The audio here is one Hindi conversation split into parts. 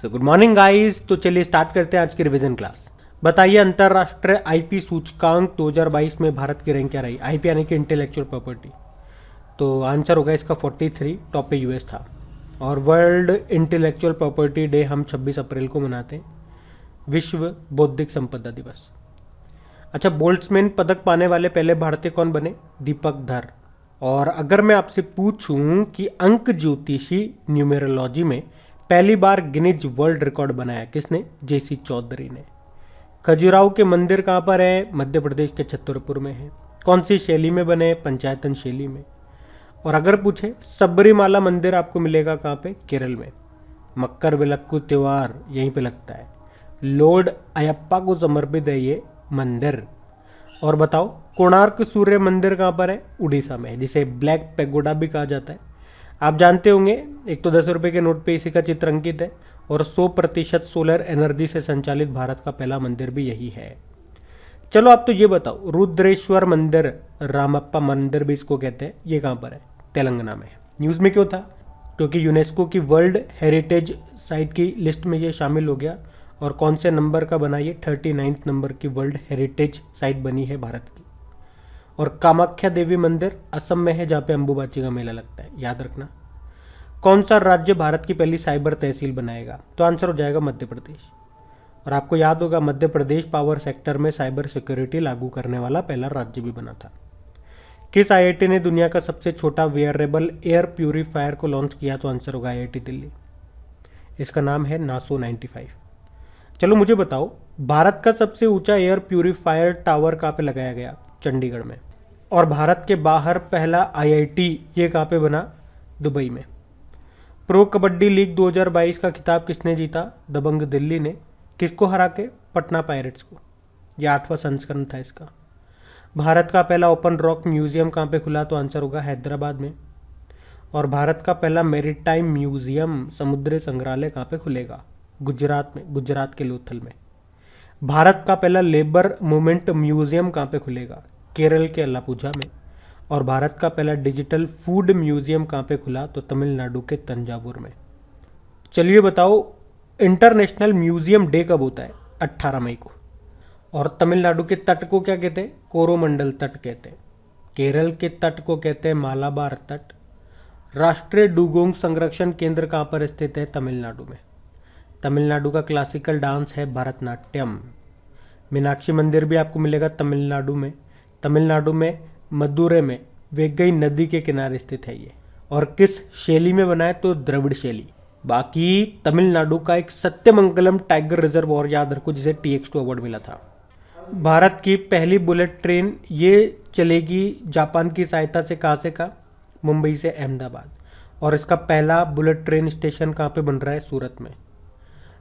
Good morning guys. तो चलिए स्टार्ट करते हैं आज की रिवीजन क्लास। बताइए अंतरराष्ट्रीय आईपी सूचकांक 2022 में भारत की रैंक क्या रही। आईपी यानी कि इंटेलेक्चुअल प्रॉपर्टी। तो आंसर होगा इसका 43, टॉप पे यूएस था। और वर्ल्ड इंटेलेक्चुअल प्रॉपर्टी डे हम 26 अप्रैल को मनाते हैं, विश्व बौद्धिक संपदा दिवस। अच्छा, बोल्ट्जमैन पदक पाने वाले पहले भारतीय कौन बने? दीपक धर। और अगर मैं आपसे पूछूं कि अंक ज्योतिषी न्यूमेरोलॉजी में पहली बार गिनीज वर्ल्ड रिकॉर्ड बनाया किसने? जेसी चौधरी ने। खजुराहो के मंदिर कहाँ पर है? मध्य प्रदेश के छतरपुर में है। कौन सी शैली में बने? पंचायतन शैली में। और अगर पूछे सबरीमाला मंदिर आपको मिलेगा कहाँ पे? केरल में। मकर विलक्कू त्यौहार यहीं पे लगता है। लॉर्ड अयप्पा को समर्पित है ये मंदिर। और बताओ कोणार्क सूर्य मंदिर कहाँ पर है? उड़ीसा में, जिसे ब्लैक पैगोडा भी कहा जाता है। आप जानते होंगे, एक तो 10 रुपये के नोट पे इसी का चित्र अंकित है। और 100% सोलर एनर्जी से संचालित भारत का पहला मंदिर भी यही है। चलो आप तो ये बताओ, रुद्रेश्वर मंदिर, रामप्पा मंदिर भी इसको कहते हैं, ये कहाँ पर है? तेलंगाना में। न्यूज़ में क्यों था? क्योंकि यूनेस्को की वर्ल्ड हेरिटेज साइट की लिस्ट में ये शामिल हो गया। और कौन से नंबर का बना? ये 39 नंबर की वर्ल्ड हेरिटेज साइट बनी है भारत की। और कामाख्या देवी मंदिर असम में है, जहाँ पे अंबुबाची का मेला लगता है, याद रखना। कौन सा राज्य भारत की पहली साइबर तहसील बनाएगा? तो आंसर हो जाएगा मध्य प्रदेश। और आपको याद होगा मध्य प्रदेश पावर सेक्टर में साइबर सिक्योरिटी लागू करने वाला पहला राज्य भी बना था। किस आईआईटी ने दुनिया का सबसे छोटा वेयरेबल एयर प्यूरीफायर को लॉन्च किया? तो आंसर होगा आईआईटी दिल्ली। इसका नाम है नासो 95। चलो मुझे बताओ, भारत का सबसे ऊंचा एयर प्यूरीफायर टावर कहाँ पे लगाया गया? चंडीगढ़ में। और भारत के बाहर पहला आईआईटी ये कहाँ पे बना? दुबई में। प्रो कबड्डी लीग 2022 का खिताब किसने जीता? दबंग दिल्ली ने। किसको हरा के? पटना पायरेट्स को। यह 8वां संस्करण था इसका। भारत का पहला ओपन रॉक म्यूजियम कहाँ पे खुला? तो आंसर होगा हैदराबाद में। और भारत का पहला मेरीटाइम म्यूजियम, समुद्री संग्रहालय कहाँ पे खुलेगा? गुजरात में, गुजरात के लोथल में। भारत का पहला लेबर मूवमेंट म्यूजियम कहाँ पे खुलेगा? केरल के अलापुझा में। और भारत का पहला डिजिटल फूड म्यूजियम कहाँ पे खुला? तो तमिलनाडु के तंजावुर में। चलिए बताओ, इंटरनेशनल म्यूजियम डे कब होता है? 18 मई को। और तमिलनाडु के तट को क्या कहते हैं? कोरोमंडल तट कहते हैं। केरल के तट को कहते हैं मालाबार तट। राष्ट्रीय डुगोंग संरक्षण केंद्र कहाँ पर स्थित है? तमिलनाडु में। तमिलनाडु का क्लासिकल डांस है भरतनाट्यम। मीनाक्षी मंदिर भी आपको मिलेगा तमिलनाडु में। तमिलनाडु में मदुरै में वेगई नदी के किनारे स्थित है ये। और किस शैली में बना है? तो द्रविड़ शैली। बाकी तमिलनाडु का एक सत्यमंगलम टाइगर रिजर्व याद रखो, जिसे TX2 अवार्ड मिला था। भारत की पहली बुलेट ट्रेन ये चलेगी जापान की सहायता से। कहाँ से कहाँ? मुंबई से अहमदाबाद। और इसका पहला बुलेट ट्रेन स्टेशन कहाँ पे बन रहा है? सूरत में।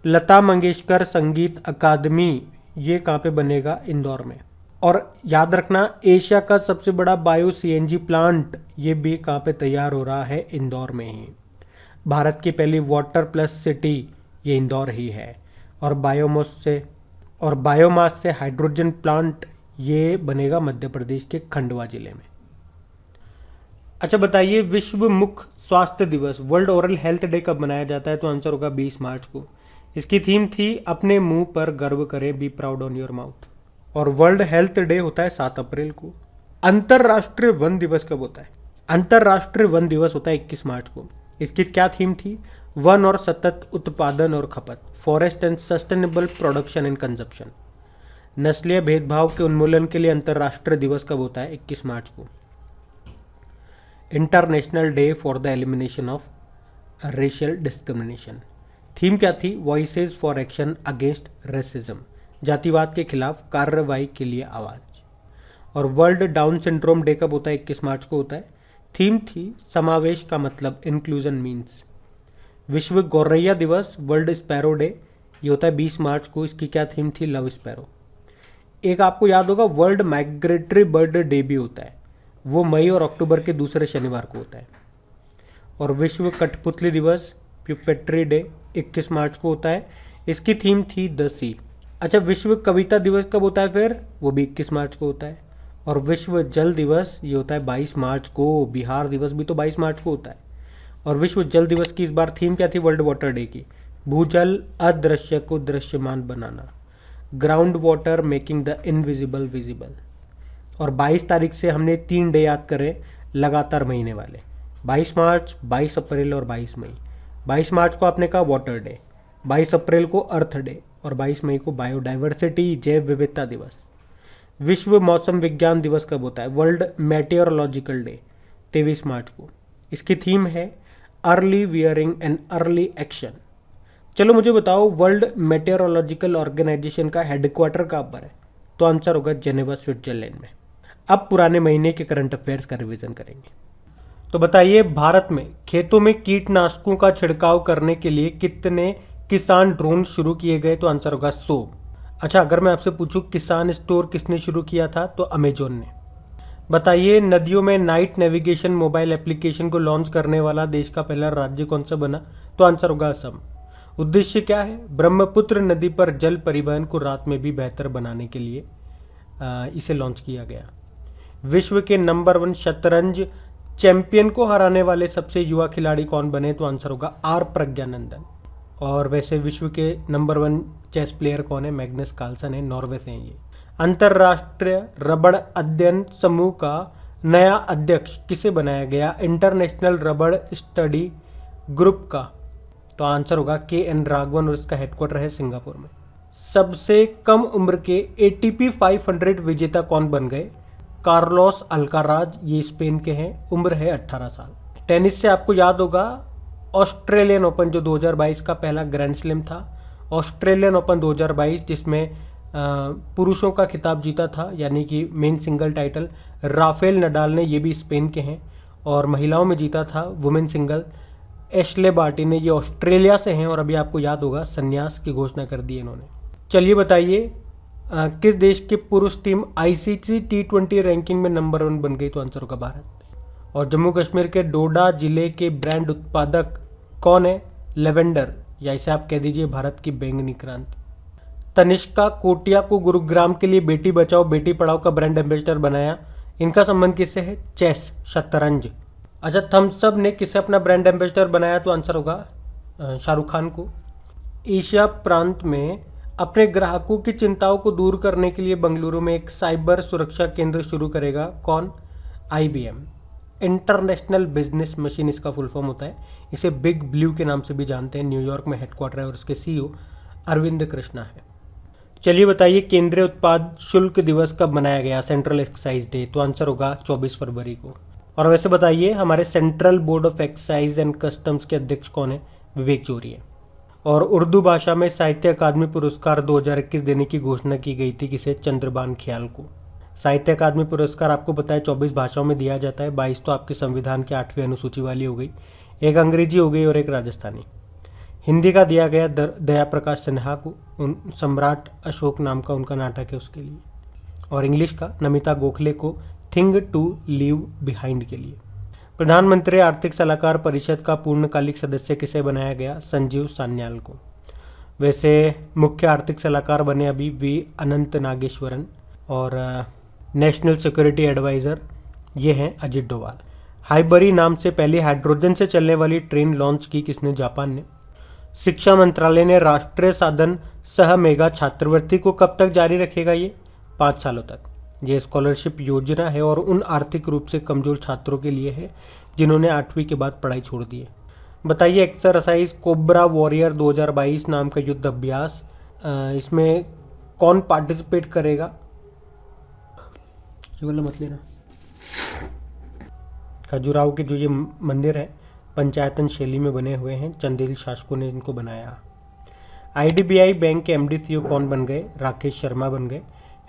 लता मंगेशकर संगीत अकादमी ये कहाँ पे बनेगा? इंदौर में। और याद रखना, एशिया का सबसे बड़ा बायो CNG प्लांट ये भी कहाँ पे तैयार हो रहा है? इंदौर में ही। भारत की पहली वाटर प्लस सिटी ये इंदौर ही है। और बायोमास से हाइड्रोजन प्लांट ये बनेगा मध्य प्रदेश के खंडवा जिले में। अच्छा बताइए, विश्व मुख स्वास्थ्य दिवस, वर्ल्ड ओरल हेल्थ डे कब मनाया जाता है? तो आंसर होगा 20 मार्च को। इसकी थीम थी अपने मुंह पर गर्व करें, be proud on your mouth. और वर्ल्ड हेल्थ डे होता है 7 अप्रैल को। अंतरराष्ट्रीय वन दिवस कब होता है? अंतरराष्ट्रीय वन दिवस होता है 21 मार्च को। इसकी क्या थीम थी? वन और सतत उत्पादन और खपत, forest and sustainable production and consumption. नस्लीय भेदभाव के उन्मूलन के लिए अंतरराष्ट्रीय दिवस कब होता है? 21 मार्च को। International day for the elimination of racial discrimination. Theme क्या थी? Voices for action against racism, जातिवाद के खिलाफ कार्रवाई के लिए आवाज। और वर्ल्ड डाउन सिंड्रोम डे कब होता है? 21 मार्च को होता है। थीम थी समावेश का मतलब, इंक्लूजन मीन्स। विश्व गौरैया दिवस, वर्ल्ड स्पैरो डे ये होता है 20 मार्च को। इसकी क्या थीम थी? Love sparrow. एक आपको याद होगा वर्ल्ड माइग्रेटरी बर्ड डे भी होता है, वो मई और अक्टूबर के दूसरे शनिवार को होता है। और विश्व कठपुतली दिवस, प्यूपेट्री डे 21 मार्च को होता है। इसकी थीम थी द सी। अच्छा, विश्व कविता दिवस कब होता है फिर? वो भी 21 मार्च को होता है। और विश्व जल दिवस ये होता है 22 मार्च को। बिहार दिवस भी तो 22 मार्च को होता है। और विश्व जल दिवस की इस बार थीम क्या थी वर्ल्ड वाटर डे की? भूजल अदृश्य को दृश्यमान बनाना, ground water making the invisible visible. और 22 तारीख से हमने 3 डे याद करे लगातार महीने वाले, 22 मार्च, 22 अप्रैल और 22 मई। 22 मार्च को आपने कहा वाटर डे, 22 अप्रैल को अर्थ डे और 22 मई को बायोडाइवर्सिटी जैव विविधता दिवस। विश्व मौसम विज्ञान दिवस कब होता है? वर्ल्ड मेटेओरोलॉजिकल डे 23 मार्च को। इसकी थीम है early wearing and early action. चलो मुझे बताओ, वर्ल्ड मेटेओरोलॉजिकल ऑर्गेनाइजेशन का हेडक्वार्टर कहाँ पर है? तो आंसर होगा जेनेवा, स्विट्जरलैंड में। अब पुराने महीने के करंट अफेयर्स का रिवीजन करेंगे। तो बताइए, भारत में खेतों में कीटनाशकों का छिड़काव करने के लिए कितने किसान ड्रोन शुरू किए गए? तो आंसर होगा 100। अच्छा, अगर मैं आपसे पूछूं किसान स्टोर किसने शुरू किया था? तो अमेजोन ने। बताइए, नदियों में नाइट नेविगेशन मोबाइल एप्लीकेशन को लॉन्च करने वाला देश का पहला राज्य कौन सा बना? तो आंसर होगा असम। उद्देश्य क्या है? ब्रह्मपुत्र नदी पर जल परिवहन को रात में भी बेहतर बनाने के लिए इसे लॉन्च किया गया। विश्व के नंबर 1 शतरंज चैंपियन को हराने वाले सबसे युवा खिलाड़ी कौन बने? तो आंसर होगा आर प्रज्ञानंदन। और वैसे विश्व के नंबर 1 चेस प्लेयर कौन है? मैग्नस कार्लसन है, नॉर्वे से हैं ये। अंतरराष्ट्रीय रबड़ अध्ययन समूह का नया अध्यक्ष किसे बनाया गया? इंटरनेशनल रबड़ स्टडी ग्रुप का। तो आंसर होगा KN राघवन और इसका हेडक्वार्टर है सिंगापुर में। सबसे कम उम्र के ATP 500 विजेता कौन बन गए? कार्लोस अल्काराज, ये स्पेन के हैं, उम्र है 18 साल। टेनिस से आपको याद होगा ऑस्ट्रेलियन ओपन जो 2022 का पहला ग्रैंड स्लैम था, ऑस्ट्रेलियन ओपन 2022 जिसमें पुरुषों का खिताब जीता था, यानी कि men single title Rafael Nadal ने, ये भी स्पेन के हैं। और महिलाओं में जीता था वुमेन सिंगल एशले बार्टी ने, ये ऑस्ट्रेलिया से हैं और अभी आपको याद होगा संन्यास की घोषणा कर दी इन्होंने। चलिए बताइए, किस देश की पुरुष टीम ICC T20 रैंकिंग में नंबर 1 बन गई? तो आंसर होगा भारत। और जम्मू कश्मीर के डोडा जिले के ब्रांड उत्पादक कौन है? लेवेंडर, या इसे आप कह दीजिए भारत की बैंगनी क्रांति। तनिष्का कोटिया को गुरुग्राम के लिए बेटी बचाओ बेटी पढ़ाओ का ब्रांड एम्बेसडर बनाया। इनका संबंध किससे है? चेस, शतरंज। अच्छा, थम्स अप ने किसे अपना ब्रांड एम्बेसडर बनाया? तो आंसर होगा शाहरुख खान को। एशिया प्रांत में अपने ग्राहकों की चिंताओं को दूर करने के लिए बेंगलुरु में एक साइबर सुरक्षा केंद्र शुरू करेगा कौन? IBM। इंटरनेशनल बिजनेस मशीन इसका फुल फॉर्म होता है। इसे बिग ब्लू के नाम से भी जानते हैं। न्यूयॉर्क में हेडक्वार्टर है और इसके CEO अरविंद कृष्णा है। चलिए बताइए, केंद्रीय उत्पाद शुल्क दिवस कब मनाया गया? Central excise day. तो आंसर होगा 24 फरवरी को। और वैसे बताइए, हमारे central board of excise and customs के अध्यक्ष कौन है? विवेक जोरी है। और उर्दू भाषा में साहित्य अकादमी पुरस्कार 2021 देने की घोषणा की गई थी किसे? चंद्रबान ख्याल को। साहित्य अकादमी पुरस्कार आपको पता है 24 भाषाओं में दिया जाता है, 22 तो आपके संविधान की 8वीं अनुसूची वाली हो गई, एक अंग्रेजी हो गई और एक राजस्थानी। हिंदी का दिया गया दया प्रकाश सिन्हा को, सम्राट अशोक नाम का उनका नाटक है उसके लिए। और इंग्लिश का नमिता गोखले को थिंग टू लीव बिहाइंड के लिए। प्रधानमंत्री आर्थिक सलाहकार परिषद का पूर्णकालिक सदस्य किसे बनाया गया? संजीव सान्याल को। वैसे मुख्य आर्थिक सलाहकार बने अभी V अनंत नागेश्वरन और नेशनल सिक्योरिटी एडवाइज़र ये हैं अजित डोभाल। हाइबरी नाम से पहली हाइड्रोजन से चलने वाली ट्रेन लॉन्च की किसने? जापान ने। शिक्षा मंत्रालय ने राष्ट्रीय साधन सह मेगा छात्रवृत्ति को कब तक जारी रखेगा? ये 5 सालों तक। ये स्कॉलरशिप योजना है और उन आर्थिक रूप से कमजोर छात्रों के लिए है जिन्होंने 8वीं के बाद पढ़ाई छोड़ दी है। बताइए, एक्सरसाइज कोबरा वॉरियर 2022 नाम का युद्ध अभ्यास, इसमें कौन पार्टिसिपेट करेगा? ये वाला मत लेना। खजुराहो के जो ये मंदिर है पंचायतन शैली में बने हुए हैं, चंदेल शासकों ने इनको बनाया। IDBI बैंक के MD CEO कौन बन गए? राकेश शर्मा बन गए।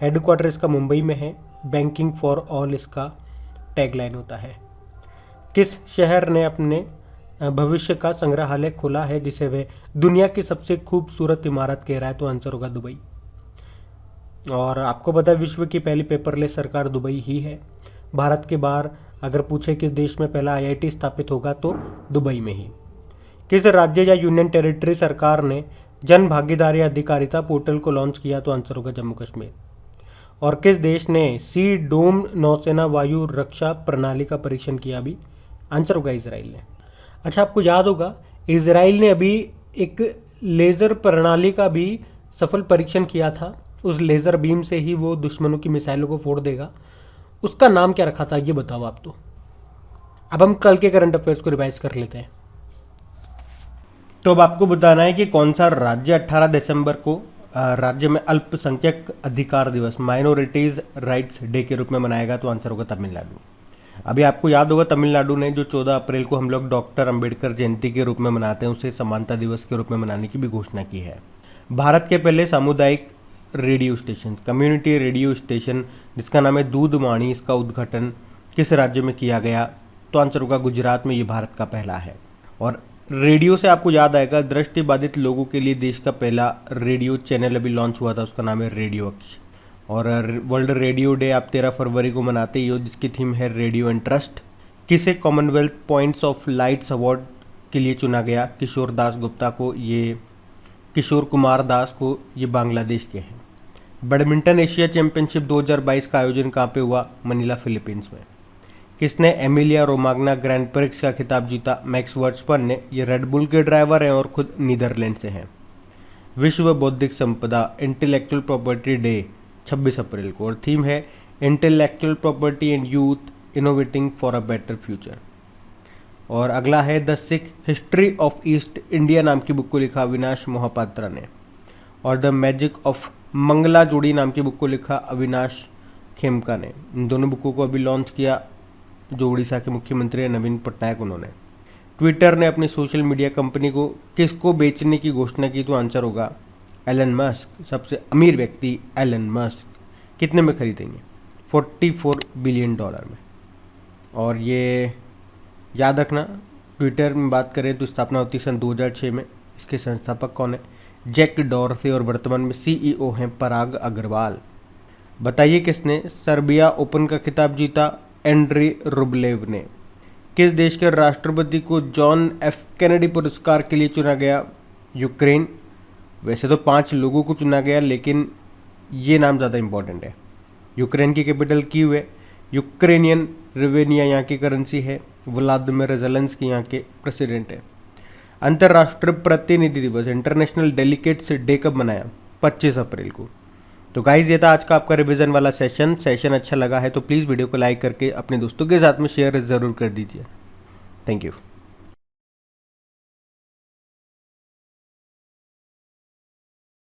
हेडक्वार्टर इसका मुंबई में है। बैंकिंग फॉर ऑल इसका टैगलाइन होता है। किस शहर ने अपने भविष्य का संग्रहालय खोला है जिसे वे दुनिया की सबसे खूबसूरत इमारत कह रहा है? तो आंसर होगा दुबई। और आपको पता है विश्व की पहली पेपरलेस सरकार दुबई ही है। भारत के बाहर अगर पूछे किस देश में पहला IIT स्थापित होगा तो दुबई में ही। किस राज्य या यूनियन टेरिटरी सरकार ने जन भागीदारी अधिकारिता पोर्टल को लॉन्च किया? तो आंसर होगा जम्मू कश्मीर। और किस देश ने सी डोम नौसेना वायु रक्षा प्रणाली का परीक्षण किया अभी? आंसर होगा इजराइल ने। अच्छा, आपको याद होगा इजराइल ने अभी एक लेज़र प्रणाली का भी सफल परीक्षण किया था। उस लेज़र बीम से ही वो दुश्मनों की मिसाइलों को फोड़ देगा। उसका नाम क्या रखा था ये बताओ आप तो। अब हम कल के करंट अफेयर्स को रिवाइज कर लेते हैं। तो अब आपको बताना है कि कौन सा राज्य 18 दिसंबर को राज्य में अल्पसंख्यक अधिकार दिवस माइनॉरिटीज राइट्स डे के रूप में मनाएगा। तो आंसर होगा तमिलनाडु। अभी आपको याद होगा तमिलनाडु ने जो 14 अप्रैल को हम लोग डॉक्टर अंबेडकर जयंती के रूप में मनाते हैं उसे समानता दिवस के रूप में मनाने की भी घोषणा की है। भारत के पहले सामुदायिक radio station community radio station जिसका नाम है दूधवाणी, इसका उद्घाटन किस राज्य में किया गया? तो आंसर होगा गुजरात में। ये भारत का पहला है। और रेडियो से आपको याद आएगा दृष्टिबाधित लोगों के लिए देश का पहला रेडियो चैनल अभी लॉन्च हुआ था, उसका नाम है रेडियो अक्ष। और वर्ल्ड रेडियो डे आप 13 फरवरी को मनाते ही हो जिसकी थीम है रेडियो एंड ट्रस्ट। किसे Commonwealth points of lights award के लिए चुना गया? किशोर दास गुप्ता को, ये किशोर कुमार दास को, ये बांग्लादेश के हैं। बैडमिंटन एशिया चैंपियनशिप 2022 का आयोजन कहाँ पे हुआ? मनीला, फिलीपींस में। किसने एमिलिया रोमाग्ना ग्रैंड प्रिक्स का खिताब जीता? मैक्स वर्स्टपन ने। ये रेडबुल के ड्राइवर हैं और खुद नीदरलैंड से हैं। विश्व बौद्धिक संपदा इंटेलेक्चुअल प्रॉपर्टी डे 26 अप्रैल को और थीम है intellectual property and youth innovating for a better future. और अगला है the Sikh history of east India नाम की बुक को लिखा अविनाश मोहपात्रा ने। और द मैजिक ऑफ मंगला जोड़ी नाम की बुक को लिखा अविनाश खेमका ने। इन दोनों बुकों को अभी लॉन्च किया जो उड़ीसा के मुख्यमंत्री हैं नवीन पटनायक, उन्होंने। ट्विटर ने अपनी सोशल मीडिया कंपनी को किसको बेचने की घोषणा की? तो आंसर होगा एलन मस्क। सबसे अमीर व्यक्ति एलन मस्क। कितने में खरीदेंगे? $44 बिलियन में। और ये याद रखना, ट्विटर में बात करें तो स्थापना होती सन 2006 में। इसके संस्थापक कौन है? Jack Dorsey. और वर्तमान में CEO हैं पराग अग्रवाल। बताइए किसने सर्बिया ओपन का खिताब जीता? एंड्री रुबलेव ने। किस देश के राष्ट्रपति को जॉन एफ कैनेडी पुरस्कार के लिए चुना गया? यूक्रेन। वैसे तो 5 लोगों को चुना गया लेकिन ये नाम ज़्यादा इंपॉर्टेंट है। यूक्रेन की कैपिटल कीव है। यूक्रेनियन रिवेनिया यहाँ की करेंसी है। व्लादिमीर ज़ेलेंस्की यहाँ के प्रेसिडेंट है। अंतर्राष्ट्रीय प्रतिनिधि दिवस इंटरनेशनल डेलीगेट्स डे कब मनाया? 25 अप्रैल को। तो गाइज ये था आज का आपका रिवीजन वाला सेशन अच्छा लगा है तो प्लीज़ वीडियो को लाइक करके अपने दोस्तों के साथ में शेयर ज़रूर कर दीजिए। Thank you.